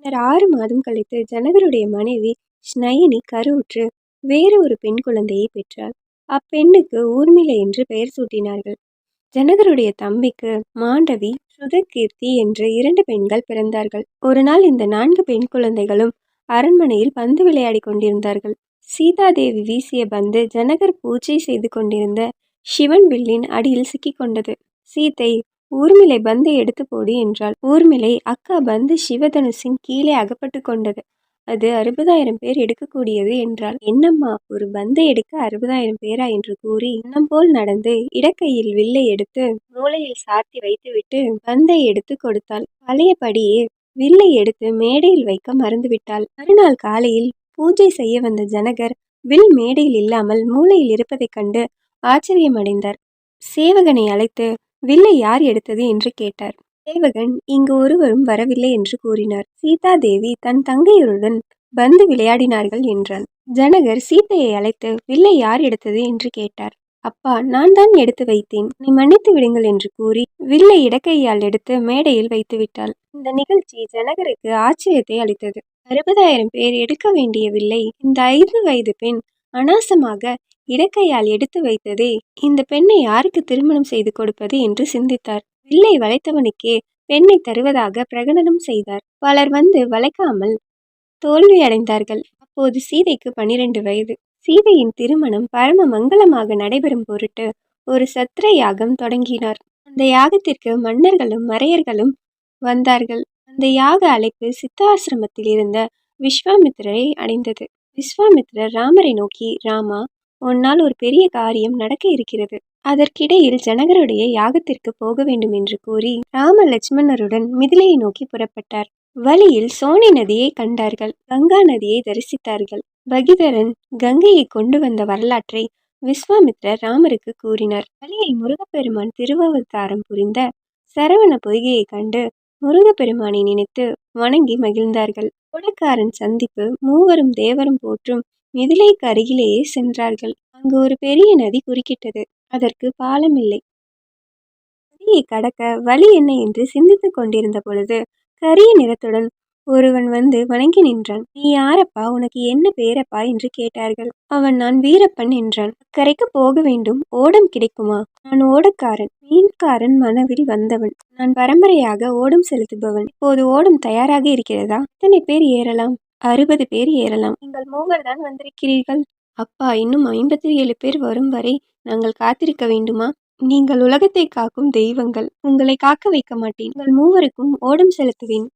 பின்னர் 6 மாதம் கழித்து ஜனகருடைய மனைவி ஸ்நயனி கருவுற்று வேறு ஒரு பெண் குழந்தையை பெற்றாள். அப்பெண்ணுக்கு ஊர்மிளை என்று பெயர் சூட்டினார்கள். ஜனகருடைய தம்பிக்கு மாண்டவி, ஸ்ருதகீர்த்தி என்று 2 பெண்கள் பிறந்தார்கள். ஒரு நாள் இந்த 4 பெண் குழந்தைகளும் அரண்மனையில் பந்து விளையாடி கொண்டிருந்தார்கள். சீதாதேவி வீசிய பந்து ஜனகர் பூஜை செய்து கொண்டிருந்த சிவன் வில்லின் அடியில் சிக்கிக்கொண்டது. சீதை, ஊர்மிளை பந்தை எடுத்து போடு என்றாள். ஊர்மிளை, அக்கா, பந்து சிவதனுசின் கீழே அகப்பட்டு கொண்டது. அது 60,000 பேர் எடுக்கக்கூடியது என்றாள். என்னம்மா, ஒரு பந்தை எடுக்க 60,000 பேரா என்று கூறி எண்ணம் போல் நடந்து இடக்கையில் வில்லை எடுத்து மூளையில் சாத்தி வைத்துவிட்டு பந்தை எடுத்து கொடுத்தாள். பழையபடியே வில்லை எடுத்து மேடையில் வைக்க மறந்துவிட்டாள். மறுநாள் காலையில் பூஜை செய்ய வந்த ஜனகர் வில் மேடையில் இல்லாமல் மூளையில் இருப்பதைக் கண்டு ஆச்சரியமடைந்தார். சேவகனை அழைத்து வில்லை யார் எடுத்தது என்று கேட்டார். சேவகன், இங்கு ஒருவரும் வரவில்லை என்று கூறினார். சீதாதேவி தன் தங்கையருடன் பந்து விளையாடினார்கள் என்றான். ஜனகர் சீதையை அழைத்து வில்லை யார் எடுத்தது என்று கேட்டார். அப்பா, நான் தான் எடுத்து வைத்தேன், நீ மன்னித்து விடுங்கள் என்று கூறி வில்லை இடக்கையால் எடுத்து மேடையில் வைத்து விட்டாள். இந்த நிகழ்ச்சி ஜனகருக்கு ஆச்சரியத்தை அளித்தது. 60,000 பேர் எடுக்க வேண்டிய வில்லை இந்த 5 வயது பெண் அனாசமாக இடக்கையால் எடுத்து வைத்ததே, இந்த பெண்ணை யாருக்கு திருமணம் செய்து கொடுப்பது என்று சிந்தித்தார். வில்லை வளைத்தவனுக்கே பெண்ணை தருவதாக பிரகடனம் செய்தார். பலர் வந்து வளைக்காமல் தோல்வி அடைந்தார்கள். அப்போது சீதைக்கு 12 வயது. சீதையின் திருமணம் பரம மங்களமாக நடைபெறும் பொருட்டு ஒரு சத்திர யாகம் தொடங்கினார். அந்த யாகத்திற்கு மன்னர்களும் மறையர்களும் வந்தார்கள். அந்த யாக அழைப்பு சித்தாசிரமத்தில் இருந்த விஸ்வாமித்திரரை அடைந்தது. விஸ்வாமித்திரர் ராமரை நோக்கி, ராமா, உன்னால் ஒரு பெரிய காரியம் நடக்க இருக்கிறது. அதற்கிடையில் ஜனகருடைய யாகத்திற்கு போக வேண்டும் என்று கூறி ராம லட்சுமணருடன் மிதிலையை நோக்கி புறப்பட்டார். வழியில் சோனை நதியை கண்டார்கள். கங்கா நதியை தரிசித்தார்கள். பகிதரன் கங்கையை கொண்டு வந்த வரலாற்றை விஸ்வாமித்திரர் ராமருக்கு கூறினார். வழியில் முருகப்பெருமான் திருவவதாரம் புரிந்த சரவண பொய்கையை கண்டு முருகப்பெருமானை நினைத்து வணங்கி மகிழ்ந்தார்கள். கோடக்காரன் சந்திப்பு மூவரும் தேவரும் போற்றும் மிதிலைக்கு அருகிலேயே சென்றார்கள். அங்கு ஒரு பெரிய நதி குறுக்கிட்டது. அதற்கு பாலம் இல்லை. நதியை கடக்க வழி என்ன என்று சிந்தித்துக் கொண்டிருந்த பொழுது கரிய நிறத்துடன் ஒருவன் வந்து வணங்கி நின்றான். நீ யாரப்பா, உனக்கு என்ன பேரப்பா என்று கேட்டார்கள். அவன், நான் வீரப்பன் என்றான். அக்கரைக்கு போக வேண்டும், ஓடம் கிடைக்குமா? நான் ஓடக்காரன், மீன்காரன் மனவில் வந்தவன். நான் பரம்பரையாக ஓடம் செலுத்துபவன். இப்போது ஓடம் தயாராக இருக்கிறதா? எத்தனை பேர் ஏறலாம்? 60 பேர் ஏறலாம். நீங்கள் மூவர் தான் வந்திருக்கிறீர்கள். அப்பா, இன்னும் 57 பேர் வரும் வரை நாங்கள் காத்திருக்க வேண்டுமா? நீங்கள் உலகத்தை காக்கும் தெய்வங்கள், உங்களை காக்க வைக்க மாட்டேன். உங்கள் மூவருக்கும் ஓடம் செலுத்துவேன்.